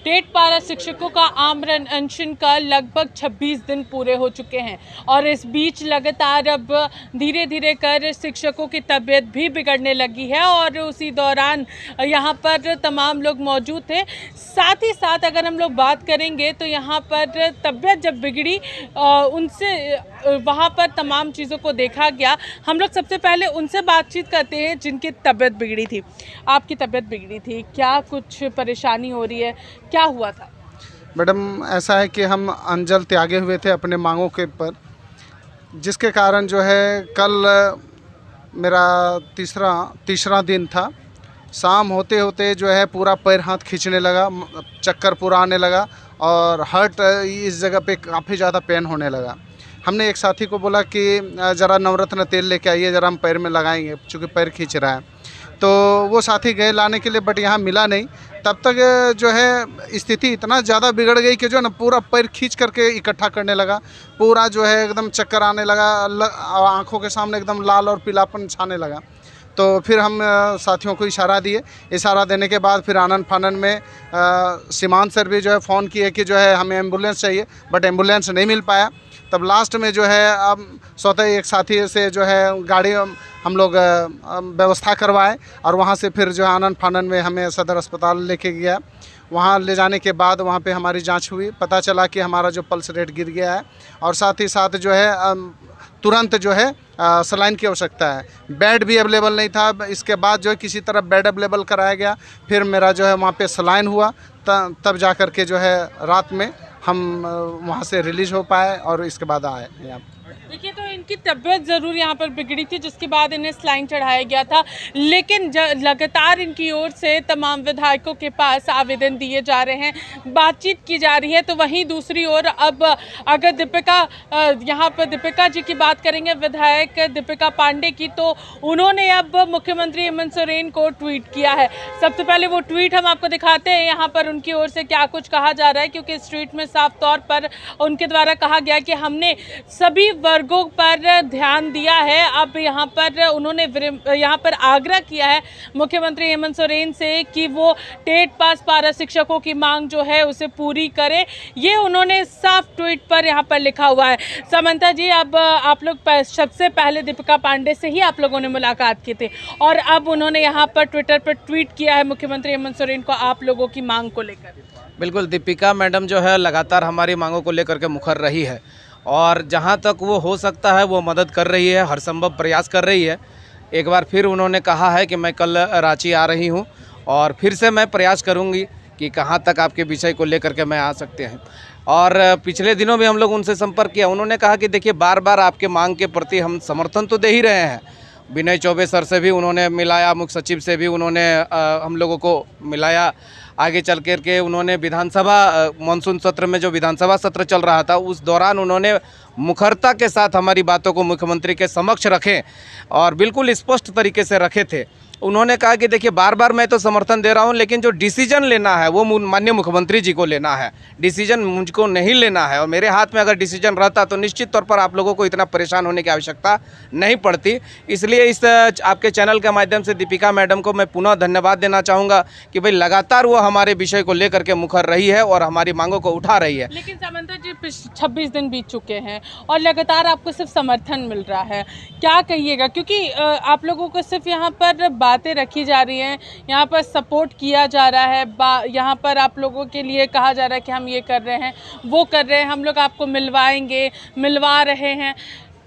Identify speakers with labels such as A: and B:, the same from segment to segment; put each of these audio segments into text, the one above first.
A: TET पारा शिक्षकों का आमरण अनशन का लगभग 26 दिन पूरे हो चुके हैं और इस बीच लगातार अब धीरे धीरे कर शिक्षकों की तबीयत भी बिगड़ने लगी है और उसी दौरान यहाँ पर तमाम लोग मौजूद थे। साथ ही साथ अगर हम लोग बात करेंगे तो यहाँ पर तबीयत जब बिगड़ी उनसे वहाँ पर तमाम चीज़ों को देखा गया। हम लोग सबसे पहले उनसे बातचीत करते हैं जिनकी तबीयत बिगड़ी थी। आपकी तबीयत बिगड़ी थी, क्या कुछ परेशानी हो रही है, क्या हुआ था?
B: मैडम, ऐसा है कि हम अंजल त्यागे हुए थे अपने मांगों के पर, जिसके कारण जो है कल मेरा तीसरा दिन था। शाम होते होते जो है पूरा पैर हाथ खींचने लगा, चक्कर पूरा आने लगा और हर्ट इस जगह पे काफ़ी ज़्यादा पेन होने लगा। हमने एक साथी को बोला कि ज़रा नवरत्न तेल लेके आइए, ज़रा हम पैर में लगाएंगे, चूँकि पैर खींच रहा है। तो वो साथी गए लाने के लिए, बट यहाँ मिला नहीं। तब तक जो है स्थिति इतना ज़्यादा बिगड़ गई कि जो ना पूरा पैर खींच करके इकट्ठा करने लगा, पूरा जो है एकदम चक्कर आने लगा, आँखों के सामने एकदम लाल और पीलापन छाने लगा। तो फिर हम साथियों को इशारा दिए। इशारा देने के बाद फिर आनन फानन में सीमांत सर भी जो है फ़ोन किए कि जो है हमें एम्बुलेंस चाहिए, बट एम्बुलेंस नहीं मिल पाया। तब लास्ट में जो है अब स्वतः एक साथी से जो है गाड़ी हम लोग व्यवस्था करवाए और वहाँ से फिर जो है आनन फानन में हमें सदर अस्पताल लेके गया। वहाँ ले जाने के बाद वहाँ पे हमारी जांच हुई, पता चला कि हमारा जो पल्स रेट गिर गया है और साथ ही साथ जो है तुरंत जो है सलाइन की आवश्यकता है। बेड भी अवेलेबल नहीं था। इसके बाद जो है किसी तरह बेड अवेलेबल कराया गया, फिर मेरा जो है वहाँ पे सलाइन हुआ, तब जा कर के जो है रात में हम वहाँ से रिलीज़ हो पाए और इसके बाद आए यहाँ।
A: देखिए, तो इनकी तबीयत ज़रूर यहाँ पर बिगड़ी थी, जिसके बाद इन्हें स्लाइन चढ़ाया गया था, लेकिन लगातार इनकी ओर से तमाम विधायकों के पास आवेदन दिए जा रहे हैं, बातचीत की जा रही है। तो वहीं दूसरी ओर अब अगर यहाँ पर दीपिका जी की बात करेंगे, विधायक दीपिका पांडे की, तो उन्होंने अब मुख्यमंत्री हेमंत सोरेन को ट्वीट किया है। सबसे पहले वो ट्वीट हम आपको दिखाते हैं, यहाँ पर उनकी ओर से क्या कुछ कहा जा रहा है, क्योंकि इस ट्वीट में साफ तौर पर उनके द्वारा कहा गया कि हमने सभी वर्गों पर ध्यान दिया है। अब यहाँ पर उन्होंने यहाँ पर आग्रह किया है मुख्यमंत्री हेमंत सोरेन से कि वो टेट पास पारा शिक्षकों की मांग जो है उसे पूरी करें। ये उन्होंने साफ ट्वीट पर यहाँ पर लिखा हुआ है। समंता जी, अब आप लोग सबसे पहले दीपिका पांडे से ही आप लोगों ने मुलाकात की थी और अब उन्होंने यहाँ पर ट्विटर पर ट्वीट किया है मुख्यमंत्री हेमंत सोरेन को आप लोगों की मांग को लेकर।
C: बिल्कुल, दीपिका मैडम जो है लगातार हमारी मांगों को लेकर के मुखर रही है और जहाँ तक वो हो सकता है वो मदद कर रही है, हर संभव प्रयास कर रही है। एक बार फिर उन्होंने कहा है कि मैं कल रांची आ रही हूँ और फिर से मैं प्रयास करूँगी कि कहाँ तक आपके विषय को लेकर के मैं आ सकते हैं। और पिछले दिनों भी हम लोग उनसे संपर्क किया, उन्होंने कहा कि देखिए बार बार आपके मांग के प्रति हम समर्थन तो दे ही रहे हैं। विनय चौबे सर से भी उन्होंने मिलाया, मुख्य सचिव से भी उन्होंने हम लोगों को मिलाया। आगे चल कर के उन्होंने विधानसभा मानसून सत्र में जो विधानसभा सत्र चल रहा था उस दौरान उन्होंने मुखरता के साथ हमारी बातों को मुख्यमंत्री के समक्ष रखे और बिल्कुल स्पष्ट तरीके से रखे थे। उन्होंने कहा कि देखिए बार बार मैं तो समर्थन दे रहा हूं, लेकिन जो डिसीजन लेना है वो माननीय मुख्यमंत्री जी को लेना है, डिसीजन मुझको नहीं लेना है। और मेरे हाथ में अगर डिसीजन रहता तो निश्चित तौर पर आप लोगों को इतना परेशान होने की आवश्यकता नहीं पड़ती। इसलिए इस आपके चैनल के माध्यम से दीपिका मैडम को मैं पुनः धन्यवाद देना चाहूँगा कि भाई लगातार वो हमारे विषय को लेकर के मुखर रही है और हमारी मांगों को उठा रही है।
A: लेकिन समंता जी, 26 दिन बीत चुके हैं और लगातार आपको सिर्फ समर्थन मिल रहा है, क्या कहिएगा? क्योंकि आप लोगों को सिर्फ यहाँ पर बातें रखी जा रही हैं, यहाँ पर सपोर्ट किया जा रहा है, यहाँ पर आप लोगों के लिए कहा जा रहा है कि हम ये कर रहे हैं, वो कर रहे हैं, हम लोग आपको मिलवाएंगे, मिलवा रहे हैं।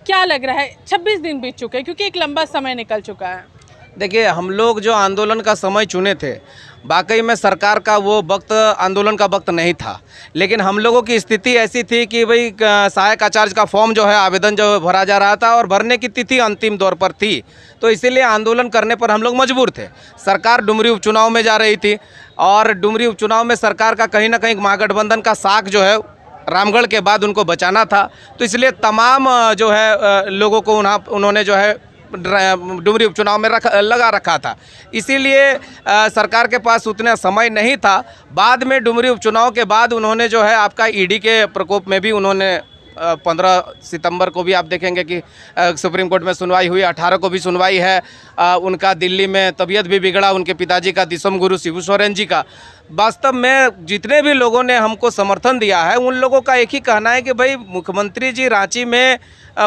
A: क्या लग रहा है? 26 दिन बीत चुके हैं, क्योंकि एक लंबा समय निकल चुका है।
C: देखिए, हम लोग जो आंदोलन का समय चुने थे, वाकई में सरकार का वो वक्त आंदोलन का वक्त नहीं था, लेकिन हम लोगों की स्थिति ऐसी थी कि भाई सहायक आचार्य का फॉर्म जो है आवेदन जो भरा जा रहा था और भरने की तिथि अंतिम दौर पर थी, तो इसीलिए आंदोलन करने पर हम लोग मजबूर थे। सरकार डुमरी उपचुनाव में जा रही थी और डुमरी उपचुनाव में सरकार का कहीं ना कहीं महागठबंधन का साख जो है रामगढ़ के बाद उनको बचाना था, तो इसलिए तमाम जो है लोगों को उन्होंने जो है डुमरी उपचुनाव में लगा रखा था। इसीलिए सरकार के पास उतना समय नहीं था। बाद में डुमरी उपचुनाव के बाद उन्होंने जो है आपका ईडी के प्रकोप में भी उन्होंने 15 सितंबर को भी आप देखेंगे कि सुप्रीम कोर्ट में सुनवाई हुई, 18 को भी सुनवाई है। उनका दिल्ली में तबीयत भी बिगड़ा, उनके पिताजी का, दिसम गुरु शिबू सोरेन जी का। वास्तव में जितने भी लोगों ने हमको समर्थन दिया है उन लोगों का एक ही कहना है कि भाई मुख्यमंत्री जी रांची में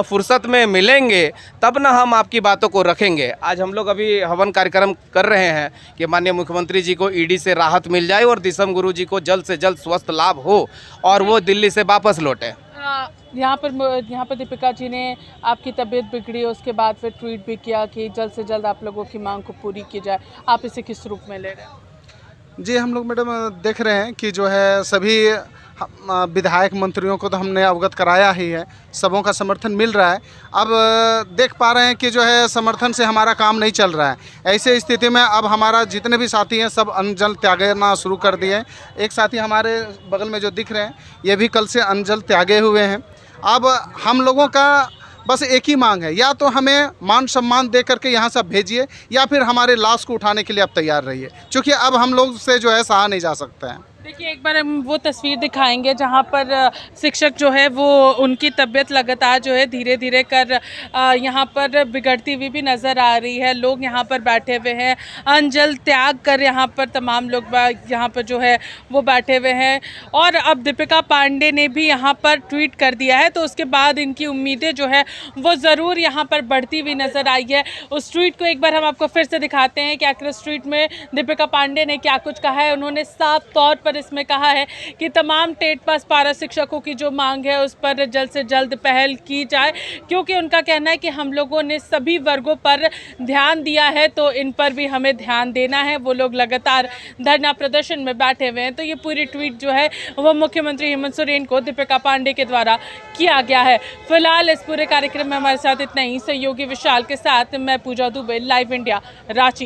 C: फुर्सत में मिलेंगे तब ना हम आपकी बातों को रखेंगे। आज हम लोग अभी हवन कार्यक्रम कर रहे हैं कि माननीय मुख्यमंत्री जी को ईडी से राहत मिल जाए और दिसम गुरु जी को जल्द से जल्द स्वस्थ लाभ हो और वो दिल्ली से वापस लौटे।
A: यहाँ पर दीपिका जी ने आपकी तबीयत बिगड़ी, उसके बाद फिर ट्वीट भी किया कि जल्द से जल्द आप लोगों की मांग को पूरी की जाए। आप इसे किस रूप में ले रहे हैं?
B: जी, हम लोग मैडम देख रहे हैं कि जो है सभी विधायक मंत्रियों को तो हमने अवगत कराया ही है, सबों का समर्थन मिल रहा है। अब देख पा रहे हैं कि जो है समर्थन से हमारा काम नहीं चल रहा है। ऐसे स्थिति में अब हमारा जितने भी साथी हैं सब अन्न जल त्यागना शुरू कर दिए हैं। एक साथी हमारे बगल में जो दिख रहे हैं ये भी कल से अन्न जल त्यागे हुए हैं। अब हम लोगों का बस एक ही मांग है, या तो हमें मान सम्मान दे करके यहाँ से भेजिए या फिर हमारे लाश को उठाने के लिए आप तैयार रहिए, क्योंकि अब हम लोग से जो है सहा नहीं जा सकता है।
A: देखिए, एक बार हम वो तस्वीर दिखाएंगे जहाँ पर शिक्षक जो है वो उनकी तबीयत लगातार जो है धीरे धीरे कर यहाँ पर बिगड़ती हुई भी नज़र आ रही है। लोग यहाँ पर बैठे हुए हैं, अन्न जल त्याग कर यहाँ पर तमाम लोग यहाँ पर जो है वो बैठे हुए हैं। और अब दीपिका पांडे ने भी यहाँ पर ट्वीट कर दिया है, तो उसके बाद इनकी उम्मीदें जो है वो ज़रूर यहाँ पर बढ़ती हुई नज़र आई है। उस ट्वीट को एक बार हम आपको फिर से दिखाते हैं कि आखिर उस ट्वीट में दीपिका पांडे ने क्या कुछ कहा है। उन्होंने साफ तौर पर इसमें कहा है कि तमाम टेट पास पारा शिक्षकों की जो मांग है उस पर जल्द से जल्द पहल की जाए, क्योंकि उनका कहना है कि हम लोगों ने सभी वर्गों पर ध्यान दिया है तो इन पर भी हमें ध्यान देना है। वो लोग लगातार धरना प्रदर्शन में बैठे हुए हैं। तो ये पूरी ट्वीट जो है वो मुख्यमंत्री हेमंत सोरेन को दीपिका पांडे के द्वारा किया गया है। फिलहाल इस पूरे कार्यक्रम में हमारे साथ इतना ही। सहयोगी विशाल के साथ मैं पूजा दुबे, लाइव इंडिया, रांची।